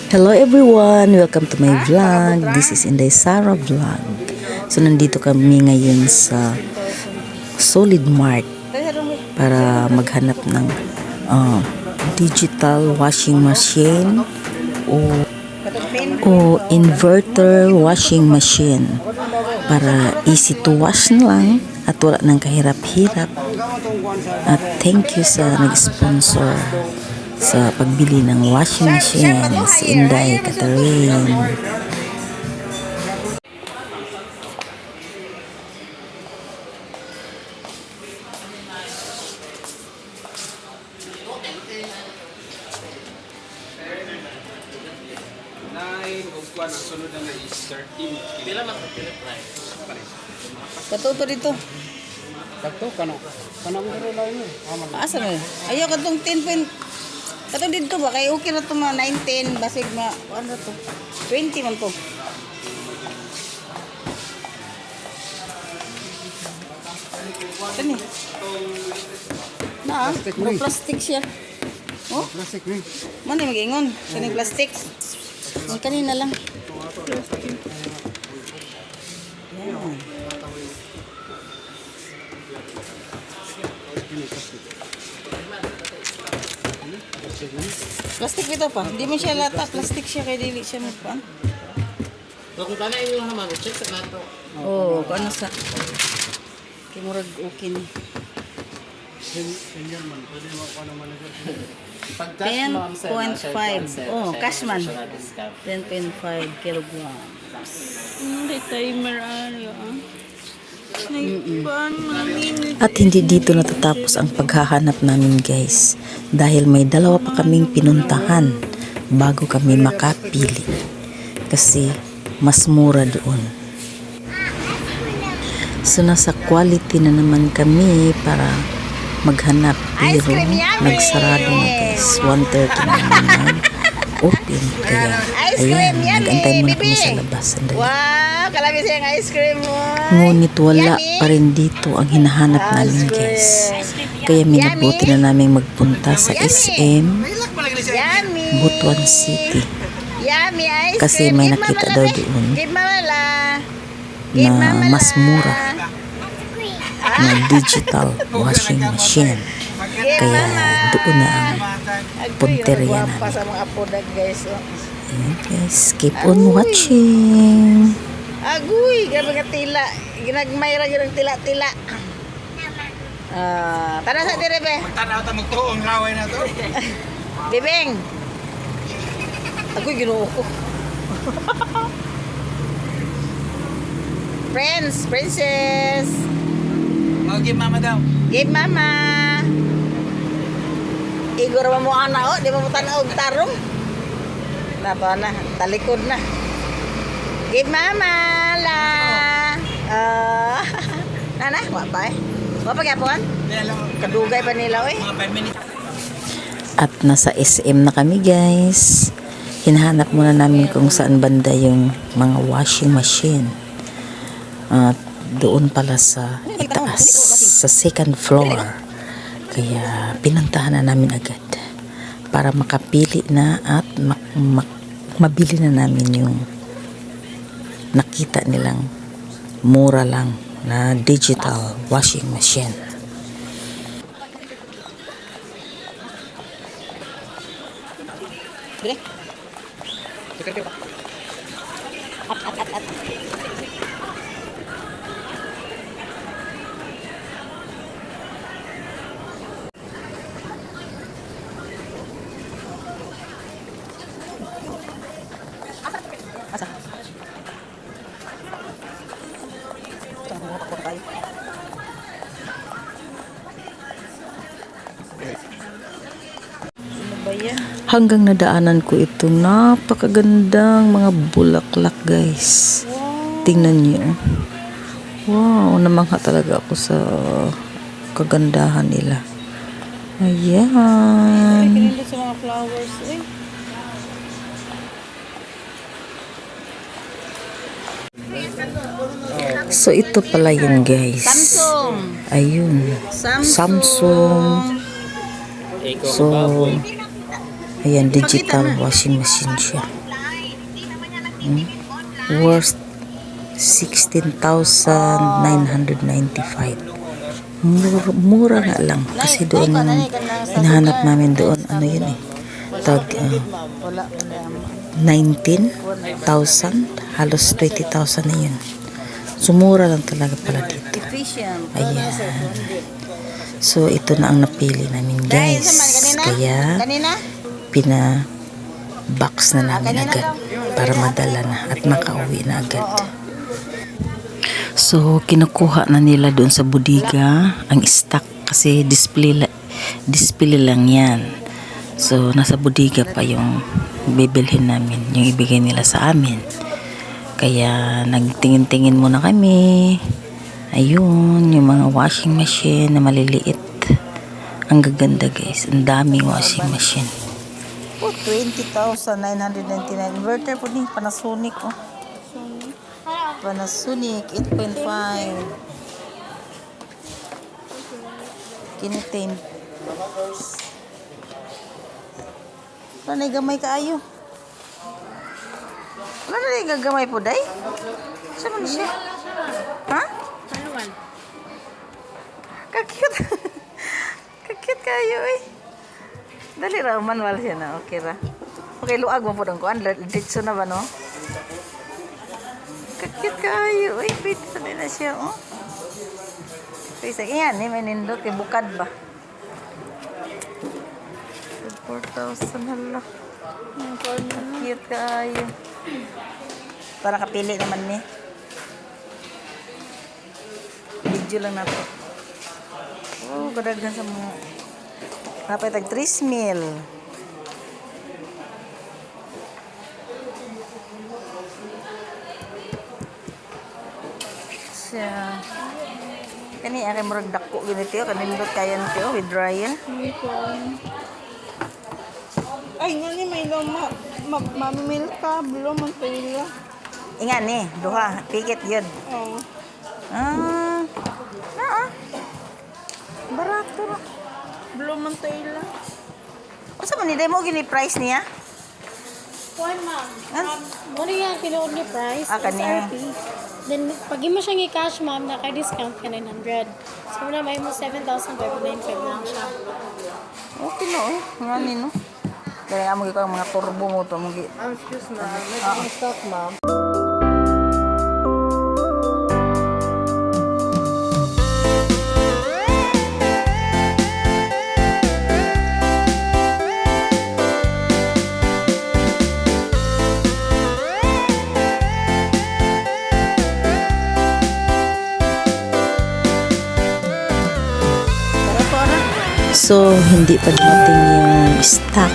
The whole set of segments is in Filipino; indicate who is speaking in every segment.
Speaker 1: Hello everyone! Welcome to my vlog. This is Inday Sara Vlog. So nandito kami ngayon sa Solid Mart para maghanap ng digital washing machine o inverter washing machine para easy to wash na lang at wala nang kahirap-hirap. At thank you sa nag-sponsor sa pagbili ng washing machine, si Inday Catherine.
Speaker 2: Ang sunod na is 13. Pila man ang pila price?
Speaker 3: Katuto dito.
Speaker 2: Kato kano? Kanang guro lang ni.
Speaker 3: Asa na? Ayaw katong 10 pin. Katong dito ba kay okay na to mga 19 basig ma ano to? 20 man to. Kani. Na, plastic siya. Oh,
Speaker 2: Plastic ni.
Speaker 3: man mag-ingon. Kani plastic. Ang kanina lang. Yan. Plastic ito pa. Hindi mo siya lata. Plastic siya kaya dili siya magpaan.
Speaker 4: Kung ka na yung naman, check sa nato.
Speaker 3: Oo, kung ano sa... Kimurag okay ni.
Speaker 2: Senior man, pwede mo ako naman nag
Speaker 3: 10.5. Oh, cash man. 10.5 kilograms.
Speaker 5: Hindi timer ano
Speaker 1: At hindi dito natatapos ang paghahanap namin guys, dahil may dalawa pa kaming pinuntahan bago kami makapili kasi mas mura doon. So nasa quality na naman kami para maghanap, pero nagsarado na guys, 1:30 na naman open, kaya ayan, nag-antay muna kami sa labas.
Speaker 3: Wow, kalami siyang ice cream mo.
Speaker 1: Ngunit wala pa rin dito ang hinahanap namin guys, kaya minabuti na namin magpunta sa SM
Speaker 3: Yummy.
Speaker 1: Butuan City
Speaker 3: Yummy ice
Speaker 1: kasi
Speaker 3: cream.
Speaker 1: may nakita daw doon
Speaker 3: Give mama la.
Speaker 1: na mas mura na digital washing machine, kaya doon na ang punteriya namin.
Speaker 3: Pa sa mga apodag guys. Oh.
Speaker 1: Ayan guys, keep on watching.
Speaker 3: Agoy, grabe ka tila. Ginagmay ra gyud ang tila-tila. Tara sa dire be.
Speaker 2: Tanaw ta magtuong laway na to.
Speaker 3: Bibeng. Agoy ginoo ko. Friends, princess.
Speaker 2: Okay, mama daw.
Speaker 3: Give mama. Igor mo ana oh, di mo tanaw og tarong. Napa na, talikod na. Give mama la. Nana, wa pa eh. Wa pa gyapon? Kadugay pa nila oy.
Speaker 2: Mga 5 minutes.
Speaker 1: At nasa SM na kami guys. Hinahanap muna namin kung saan banda yung mga washing machine. At doon pala sa itaas, sa second floor. Kaya pinuntahan na namin agad para makapili na at mabili na namin yung nakita nilang mura lang na digital washing machine.
Speaker 3: Dire.
Speaker 1: Hanggang nadaanan ko itong napakagandang mga bulaklak guys. Tingnan niyo. Wow, namangha talaga ako sa kagandahan nila. Ayan.
Speaker 3: Pinili sa mga flowers eh.
Speaker 1: So ito pala yun guys.
Speaker 3: Samsung.
Speaker 1: Ayun. Samsung. So Ayan, digital washing machine siya. Worth 16,995. Mura nga lang. Kasi doon yung hinahanap namin doon. Ano yun eh. Tag 19,000. Halos 20,000 na yun. Sumura lang talaga pala dito.
Speaker 3: Efficient.
Speaker 1: Ayan. So, ito na ang napili namin, guys. Kaya,
Speaker 3: Kanina?
Speaker 1: pina-box na namin agad para madala na at makauwi na agad. So, kinukuha na nila doon sa bodega ang stock kasi display lang yan. So, nasa bodega pa yung bibilhin namin, yung ibigay nila sa amin. Kaya, nagtingin-tingin muna kami. Ayun, yung mga washing machine na maliliit. Ang gaganda, guys. Ang daming washing machine.
Speaker 3: Oh, 20,999. Inverter po din, Panasonic, oh. Panasonic 8.5. Kinitin. Wala na gamay kaayo. Wala na gagamay po, day? Saan mo siya? Ha? Kakit. Kakit kayo, eh. Dali ra, manual siya na. Okay ra. Okay, luag mo po ng kuan. Ditso na ba, no? Kakit kayo. Uy, pwede sa din na siya, oh. Pwede, yan, eh, may nindot. Kay bukad ba? 4,000, hala. Kakit kayo. Para kapili naman ni. Video lang nato. Oh, kadaghan sa mga. Napay tag 3 mil. Siya. Kani aking murag dako ginito, kanindot kayan tiyo with dryer.
Speaker 5: Ay, nga ni may mamimil ka, bulo man tayo.
Speaker 3: Ingan ni, duha, pikit yun.
Speaker 5: Oh.
Speaker 3: Barato ra.
Speaker 5: Bulo man tayo.
Speaker 3: Unsa man ni demo gini price niya?
Speaker 6: Kuan ma'am.
Speaker 3: Ah?
Speaker 6: Muna yung tinuod ni price.
Speaker 3: Ah, kani.
Speaker 6: SRP. Then, pag mo siyang i-cash ma'am, naka-discount ka 900. So, muna may mo 7,595 lang siya.
Speaker 3: Okay no, eh. Nga ni no. Dahil nga mo mga turbo mo to.
Speaker 4: Excuse ma'am, may stock ma'am.
Speaker 1: So, hindi pa dumating yung stock.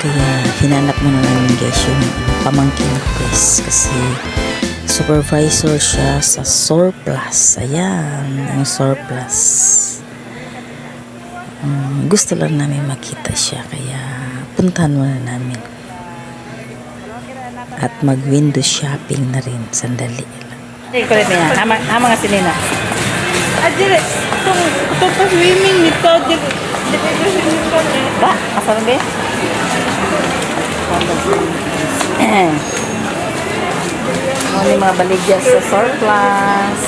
Speaker 1: Kaya, hinanap muna namin, guys, yung pamangkin ko, guys. Kasi, supervisor siya sa surplus. Ayan, yung surplus. Gusto lang namin makita siya. Kaya, puntahan muna namin. At mag-window shopping na rin. Sandali lang.
Speaker 3: Ay, kulit niya. Hama nga sinina.
Speaker 5: Adire, itong pa-swimming nito, di pa swimming ko eh.
Speaker 3: Ba? Asa rin ba? Ano yung mga baligya sa surplus.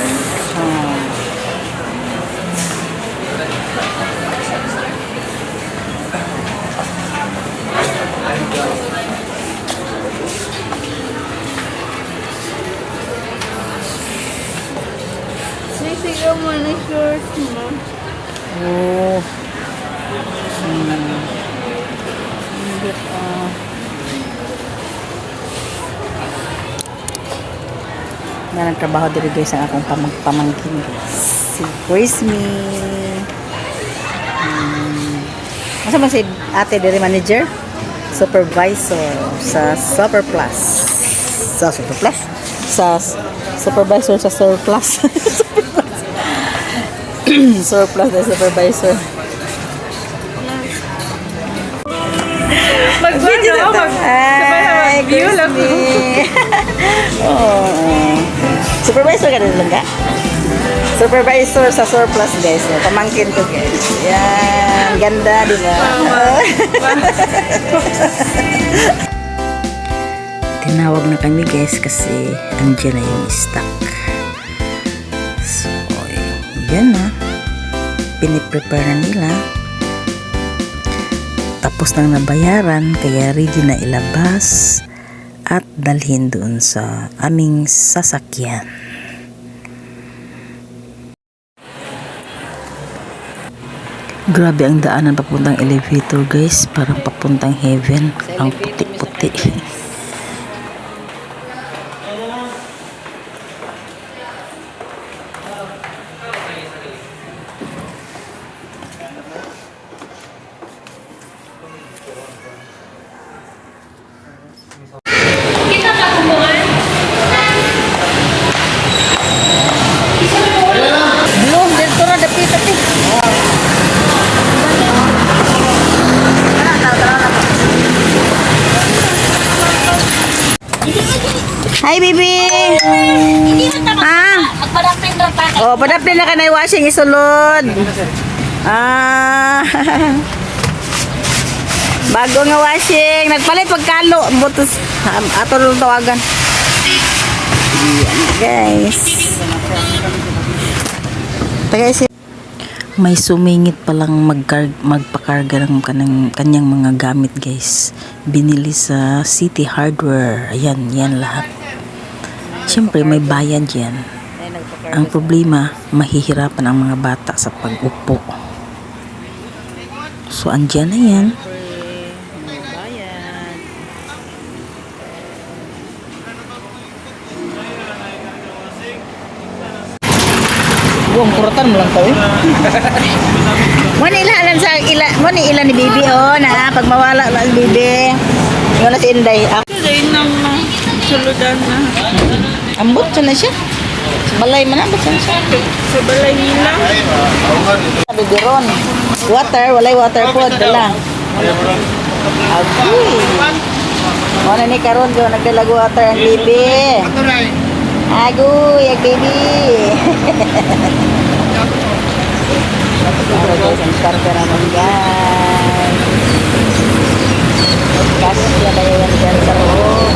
Speaker 5: Sisigaw mo na short mo.
Speaker 3: Oh. Na nagtrabaho dito, guys, ang akong pamangkin, si Chrismy. Masa man si ate diri manager? Supervisor sa Superplus. Sa Superplus? Sa supervisor sa surplus. Surplus na supervisor.
Speaker 5: Mag-video na ako.
Speaker 3: Hi, Chrismy. Oh. Supervisor ka din lang ka? Supervisor sa surplus guys. Pamangkin ko guys. Yan. Ganda, di ba?
Speaker 1: Tinawag na kami guys kasi andyan na yung stock. So, yan na. Piniprepare na nila. Tapos nang nabayaran, kaya ready na ilabas at dalhin doon sa aming sasakyan. Grabe ang daanan papuntang elevator guys, parang papuntang heaven. Ang puti-puti.
Speaker 3: Belum, dito na dapit. Hi, baby! Ah? Oh, padapin na ka na washing isulod. Ah. Bago nga washing. Nagpalit pagkalo. Butos. Ato rin tawagan. Yan, guys. Guys,
Speaker 1: May sumingit palang magpakarga ng kanyang mga gamit guys. Binili sa City Hardware. Ayan, yan lahat. Siyempre may bayad yan. Ang problema, mahihirapan ang mga bata sa pag-upo. So, andyan na yan.
Speaker 3: buong kuratan mo lang to eh. Muna ilahalan sa ilan ni Bibi oh na pag mawala lang Bibi. Yung na si Inday.
Speaker 5: Dahil nang suludan na.
Speaker 3: Ambot siya na siya. Sa balay man ambot siya.
Speaker 5: Sa balay nila.
Speaker 3: Bibi ron. Water, walay water po dala. Agoy. Muna ni karon go nagdalag water ang Bibi. Agoy, ang Bibi. Guys, ang starter naman guys. Kasi siya tayo yan dyan sa loob.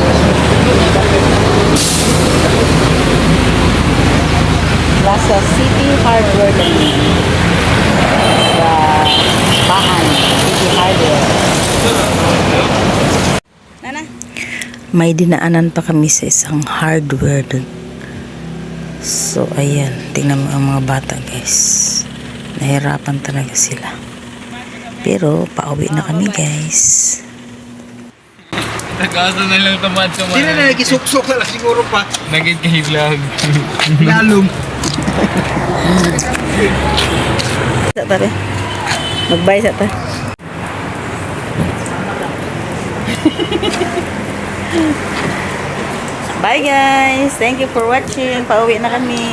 Speaker 3: Nasa City Hardware din. Sa Bahan, City Hardware. Nana?
Speaker 1: May dinaanan pa kami sa isang hardware dun. So, ayan. Tingnan mo ang mga bata, guys. Nahirapan talaga sila. Pero, pauwi na kami, guys.
Speaker 2: Nag-asa na lang tamad sa
Speaker 7: Hindi na nagisuksok na lang siguro pa.
Speaker 2: Nagkikihiblag.
Speaker 7: Lalong.
Speaker 3: Sa tabi. Magbay sa ta. Bye guys. Thank you for watching. Pauwi na kami.